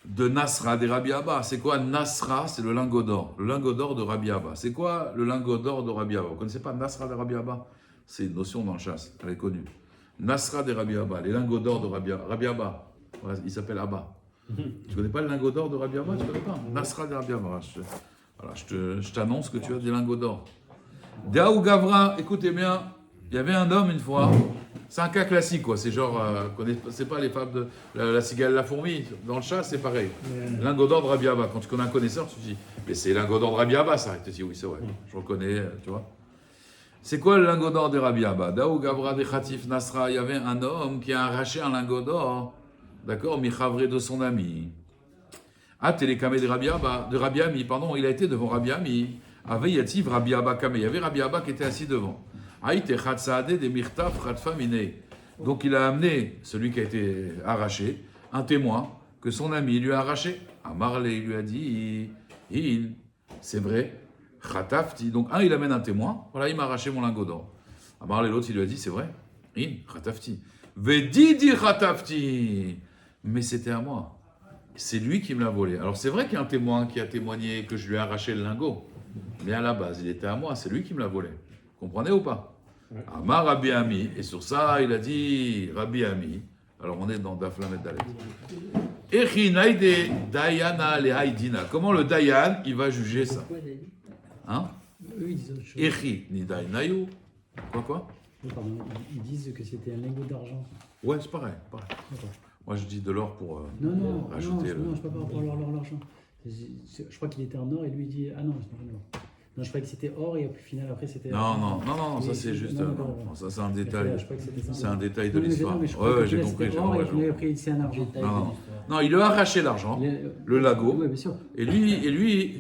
S1: de Nasra des Rabbi Abba. C'est quoi Nasra? C'est le lingot d'or. Le lingot d'or de Rabbi Abba. C'est quoi le lingot d'or de Rabbi Abba? Vous ne connaissez pas Nasra des Rabbi Abba? C'est une notion dans le chasse, elle est connue. Nasra des Rabbi Abba, les lingots d'or de Rabbi Abba. Voilà, il s'appelle Abba. Tu connais pas le lingot d'or de Rabbi Abba? Tu connais pas? Nasra de Rabbi Abba. Voilà, je t'annonce que tu as des lingots d'or. Daou Gavra, écoutez bien, il y avait un homme une fois, C'est un cas classique, quoi. C'est genre, c'est pas les fables de la cigale et la fourmi. Dans le chat, c'est pareil. Lingot d'or de Rabbi Abba. Quand tu connais un connaisseur, tu te dis, mais c'est lingot d'or de Rabbi Abba, ça. Et tu te dis, oui, c'est vrai. Je reconnais, tu vois. C'est quoi le lingot d'or de Rabbi Abba? Daou Gabra de Khatif Nasra. Il y avait un homme qui a arraché un lingot d'or, d'accord, Michavré de son ami. Ah, Télékamé de Rabbi Ami, pardon, il a été devant Rabbi Ami. Avait Yativ Rabbi Abba Kamé. Il y avait Rabbi Abba qui était assis devant. Aïte Khatsaade de Mirtaf Khatfa Mine. Donc il a amené, celui qui a été arraché, un témoin que son ami lui a arraché. Amarle, il lui a dit, c'est vrai. Khatafti. Donc, il amène un témoin. Voilà, il m'a arraché mon lingot d'or. Amarle, l'autre, il lui a dit, c'est vrai. Khatafti. Vedidi Khatafti. Mais c'était à moi. C'est lui qui me l'a volé. Alors, c'est vrai qu'il y a un témoin qui a témoigné que je lui ai arraché le lingot. Mais à la base, il était à moi. C'est lui qui me l'a volé. Vous comprenez ou pas? Amar Rabbi Ami. Et sur ça, il a dit Rabbi Ami. Alors, on est dans Daflamet Dalet. Echinaide Dayana le Haïdina. Comment le Dayan, il va juger ça? Hein?
S6: Eux, ils disent autre chose.
S1: Echi Nidai Nayu. Quoi?
S6: Oui, pardon, ils disent que c'était un lingot d'argent.
S1: Ouais, c'est pareil.
S6: D'accord.
S1: Moi, je dis de l'or pour
S6: Non,
S1: rajouter
S6: non, je ne peux pas rapport à l'argent. Je crois qu'il était en or et lui il dit ah non, c'est pas en or. Non, je croyais que c'était or et au final après c'était.
S1: Non, ça c'est juste. Non, ça c'est un détail.
S6: Je crois que c'était ça.
S1: C'est un détail de
S6: Non, mais
S1: l'histoire.
S6: je crois que
S1: Ouais, j'ai compris.
S6: c'était or et puis après c'est un argent.
S1: Non, il lui a arraché l'argent, le lago.
S6: Oui, bien sûr.
S1: Et lui,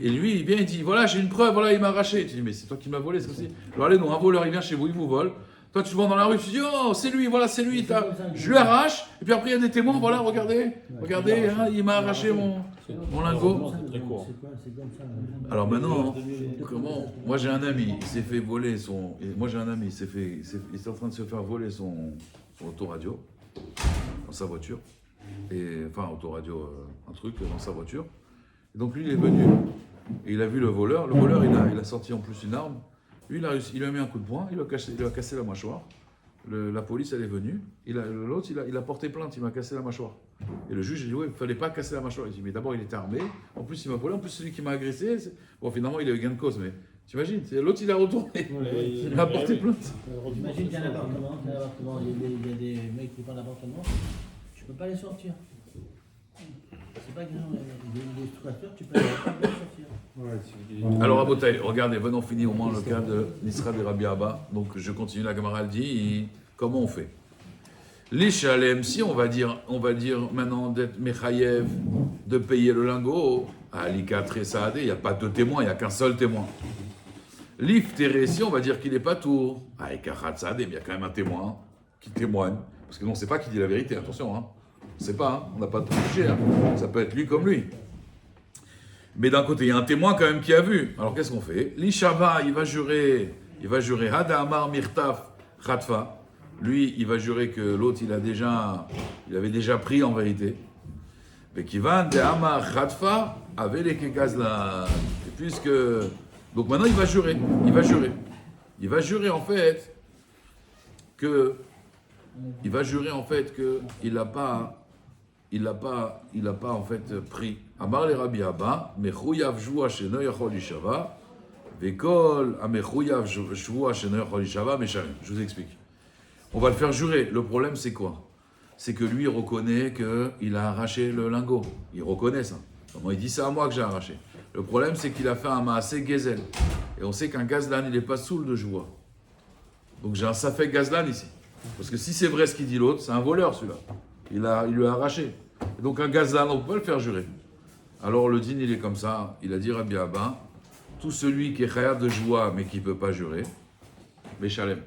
S1: il vient, il dit voilà, j'ai une preuve, voilà, il m'a arraché. Tu dis mais c'est toi qui m'as volé, c'est aussi. Alors allez, non, un voleur, il vient chez vous, il vous vole. Toi, tu te vois dans la rue, tu dis oh, c'est lui, voilà, c'est lui. Je lui arrache. Et puis après, il y a des témoins, voilà, regardez, hein, il m'a arraché mon lingot. Alors maintenant, comment? Moi j'ai un ami, il s'est fait voler son. Moi j'ai un ami, il est en train de se faire voler son autoradio dans sa voiture. Enfin, autoradio, un truc dans sa voiture. Et donc lui, il est venu et il a vu le voleur. Le voleur, il a sorti en plus une arme. Lui, il lui a mis un coup de poing, il lui a cassé la mâchoire. La police, elle est venue. L'autre, il a porté plainte, il m'a cassé la mâchoire. Et le juge, il dit, ouais, il ne fallait pas casser la mâchoire. Il dit, mais d'abord, il était armé. En plus, il m'a volé. En plus, celui qui m'a agressé. Bon, finalement, il a eu gain de cause. Mais t'imagines, l'autre, il a retourné. Il a porté plainte.
S2: Imagine qu'il y a un appartement, il y a des mecs qui font l'appartement. Tu ne peux pas les sortir. C'est pas grave, des structures, tu peux pas les sortir.
S1: Alors, Abotaï, regardez, venons finir au moins le cas de Nisra de Rabbi Abba. Donc, je continue, la Gemara dit, comment on fait? L'Ishalem, si on va dire maintenant d'être Mechayev, de payer le lingot, à l'Ikatre Saadé, il n'y a pas deux témoins, il n'y a qu'un seul témoin. L'Iftere, si on va dire qu'il n'est pas tour, avec Achat Saadé, il y a quand même un témoin qui témoigne. Parce que non, on ne sait pas qui dit la vérité, attention, hein. On ne sait pas, hein. On n'a pas de préjugés, hein. Ça peut être lui comme lui. Mais d'un côté, il y a un témoin quand même qui a vu. Alors qu'est-ce qu'on fait? L'Ishava, il va jurer Hada Amar Mirtaf Khatfa. Lui, il va jurer que l'autre, il avait déjà pris en vérité. Mais Kivan de Amar Khatfa avait les Kekazlan. Et puisque. Donc maintenant, il va jurer. Il va jurer en fait que. Il n'a pas en fait pris. Amar le Rabbi Abba, Mechouyav Joua Sheno Yachol Ishava, Vekol Amechouyav Joua Sheno Yachol Ishava, Meshalem. Je vous explique. On va le faire jurer. Le problème, c'est quoi? C'est que lui, il reconnaît qu'il a arraché le lingot. Il reconnaît ça. Comment il dit c'est à moi que j'ai arraché. Le problème, c'est qu'il a fait un maasé gezel. Et on sait qu'un gazlan, il n'est pas saoul de joie. Donc j'ai un safek gazlan ici. Parce que si c'est vrai ce qu'il dit l'autre, c'est un voleur celui-là. Il lui a arraché. Et donc un gazlan, on ne peut pas le faire jurer. Alors le din, il est comme ça. Il a dit Rabbi Abba, tout celui qui est khayab de joie mais qui ne peut pas jurer, Meshalem.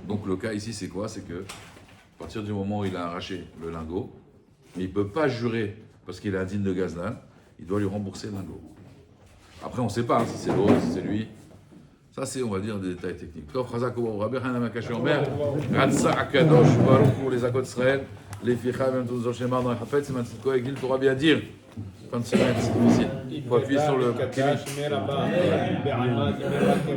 S1: Donc le cas ici, c'est quoi? C'est que à partir du moment où il a arraché le lingot, mais il ne peut pas jurer parce qu'il est indigne de gazlan, il doit lui rembourser le lingot. Après, on ne sait pas si c'est l'autre, si c'est lui. Ça, c'est, on va dire, des détails techniques. Tov Chazak Obo Rabbi Hanan Makash Omer, Ratsa Akadosh, Baruch pour les accords d'Israël, les Ficha, même tous les Oshemar dans le Hafetz, c'est maintenant quoi, Egil Torah bien dire. Fin de semaine, c'est difficile. Il faut appuyer sur le.